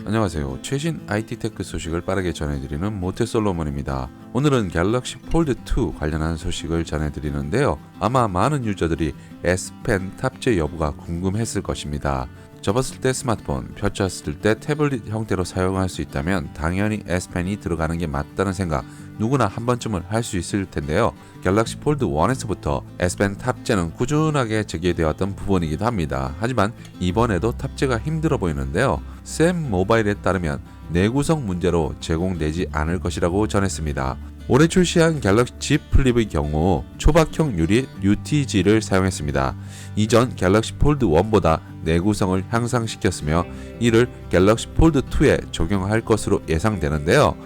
안녕하세요. 최신 IT 테크 소식을 빠르게 전해드리는 모태솔로몬입니다. 오늘은 갤럭시 폴드 2 관련한 소식을 전해드리는데요. 아마 많은 유저들이 S펜 탑재 여부가 궁금했을 것입니다. 접었을 때 스마트폰, 펼쳤을 때 태블릿 형태로 사용할 수 있다면 당연히 S펜이 들어가는 게 맞다는 생각 누구나 한 번쯤은 할 수 있을 텐데요. 갤럭시 폴드 1에서부터 S펜 탑재는 꾸준하게 제기되었던 부분이기도 합니다. 하지만 이번에도 탑재가 힘들어 보이는데요. 샘 모바일에 따르면 내구성 문제로 제공되지 않을 것이라고 전했습니다. 올해 출시한 갤럭시 Z 플립의 경우 초박형 유리 UTG를 사용했습니다. 이전 갤럭시 폴드 1보다 내구성을 향상시켰으며 이를 갤럭시 폴드 2에 적용할 것으로 예상되는데요.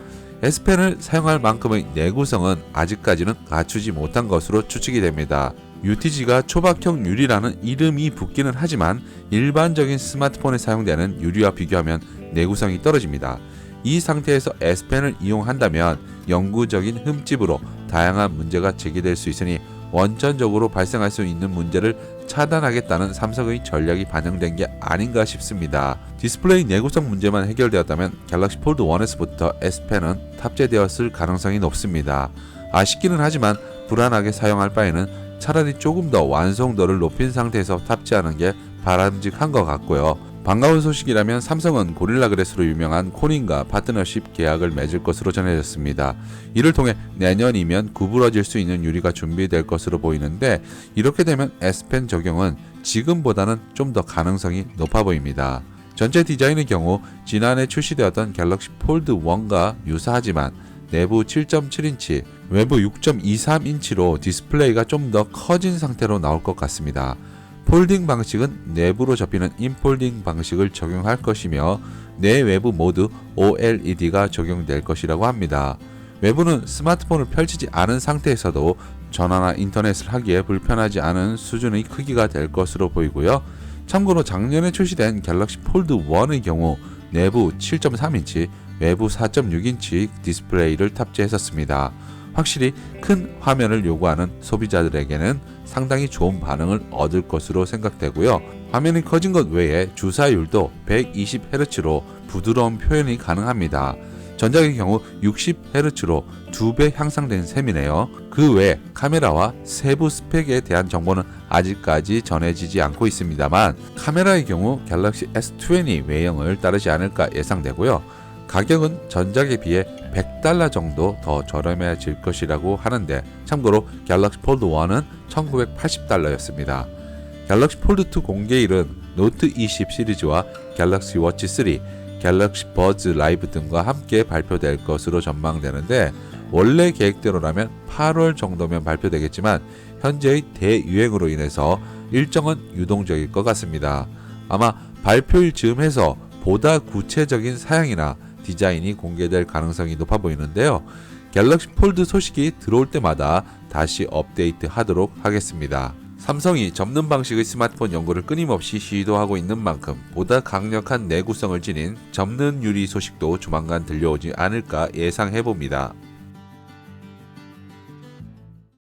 S펜을 사용할 만큼의 내구성은 아직까지는 갖추지 못한 것으로 추측이 됩니다. UTG가 초박형 유리라는 이름이 붙기는 하지만 일반적인 스마트폰에 사용되는 유리와 비교하면 내구성이 떨어집니다. 이 상태에서 S펜을 이용한다면 영구적인 흠집으로 다양한 문제가 제기될 수 있으니 원천적으로 발생할 수 있는 문제를 차단하겠다는 삼성의 전략이 반영된 게 아닌가 싶습니다. 디스플레이 내구성 문제만 해결되었다면 갤럭시 폴드 1에서부터 S펜은 탑재되었을 가능성이 높습니다. 아쉽기는 하지만 불안하게 사용할 바에는 차라리 조금 더 완성도를 높인 상태에서 탑재하는 게 바람직한 것 같고요. 반가운 소식이라면 삼성은 고릴라 그래스로 유명한 코닝과 파트너십 계약을 맺을 것으로 전해졌습니다. 이를 통해 내년이면 구부러질 수 있는 유리가 준비될 것으로 보이는데 이렇게 되면 S펜 적용은 지금보다는 좀 더 가능성이 높아 보입니다. 전체 디자인의 경우 지난해 출시되었던 갤럭시 폴드 1과 유사하지만 내부 7.7인치, 외부 6.23인치로 디스플레이가 좀 더 커진 상태로 나올 것 같습니다. 폴딩 방식은 내부로 접히는 인폴딩 방식을 적용할 것이며 내외부 모두 OLED가 적용될 것이라고 합니다. 외부는 스마트폰을 펼치지 않은 상태에서도 전화나 인터넷을 하기에 불편하지 않은 수준의 크기가 될 것으로 보이고요. 참고로 작년에 출시된 갤럭시 폴드 1의 경우 내부 7.3인치, 외부 4.6인치 디스플레이를 탑재했었습니다. 확실히 큰 화면을 요구하는 소비자들에게는 상당히 좋은 반응을 얻을 것으로 생각되고요. 화면이 커진 것 외에 주사율도 120Hz로 부드러운 표현이 가능합니다. 전작의 경우 60Hz로 2배 향상된 셈이네요. 그 외 카메라와 세부 스펙에 대한 정보는 아직까지 전해지지 않고 있습니다만 카메라의 경우 갤럭시 S20 외형을 따르지 않을까 예상되고요. 가격은 전작에 비해 $100 정도 더 저렴해질 것이라고 하는데 참고로 갤럭시 폴드 1은 $1980였습니다. 갤럭시 폴드 2 공개일은 노트 20 시리즈와 갤럭시 워치 3, 갤럭시 버즈 라이브 등과 함께 발표될 것으로 전망되는데 원래 계획대로라면 8월 정도면 발표되겠지만 현재의 대유행으로 인해서 일정은 유동적일 것 같습니다. 아마 발표일 즈음해서 보다 구체적인 사양이나 디자인이 공개될 가능성이 높아 보이는데요. 갤럭시 폴드 소식이 들어올 때마다 다시 업데이트 하도록 하겠습니다. 삼성이 접는 방식의 스마트폰 연구를 끊임없이 시도하고 있는 만큼 보다 강력한 내구성을 지닌 접는 유리 소식도 조만간 들려오지 않을까 예상해봅니다.